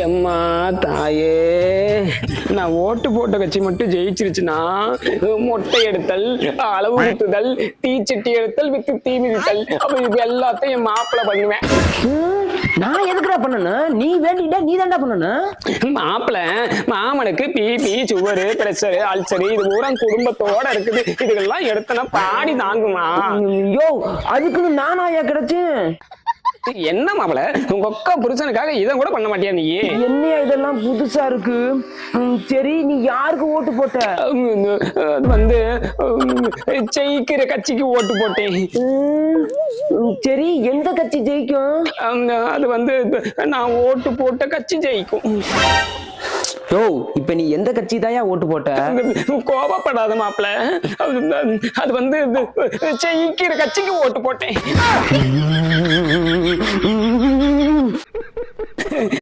எம்மா தாயே, நான் ஓட்டு போட்ட கட்சி மட்டும் ஜெயிச்சிருச்சுன்னா மொட்டை எடுத்தல், அளவு ஊத்துதல், தீச்சட்டி எடுத்தல், வித்து தீ மிதித்தல், அப்ப இது எல்லாத்தையும் என் மாப்பிள்ள பண்ணுவேன். நான் எதுக்குடா பண்ணணும்? நீ வேண்டிட்டா நீ தான்டா பண்ணணும். மாப்பிள்ள மாமனுக்கு பிபி, சுகரு, பிரஷரு, அல்சரு இது பூரா குடும்பத்தோட இருக்குது. இதுக்கெல்லாம் எடுத்தனா பாடி தாங்குமா? யோ, அதுக்குன்னு நானாயா கிடைச்சேன்? என்ன மாப்பிள்ள, உங்க அக்கா புருஷனுக்காக இதை கூட பண்ண மாட்டியா நீ? என்னையா இதெல்லாம் புதுசா இருக்கு. சரி, நீ யாருக்கு ஓட்டு போட்ட? அது வந்து ஜெயிக்கிற கட்சிக்கு ஓட்டு போட்டேன். சரி, எந்த கட்சி ஜெயிக்கும்? அது வந்து நான் ஓட்டு போட்ட கட்சி ஜெயிக்கும். யோ, இப்ப நீ எந்த கட்சி தாயா ஓட்டு போட்ட? கோபப்படாத மாப்பிள்ள, அது வந்து ஜெயிக்கிற கட்சிக்கு ஓட்டு போட்டேன்.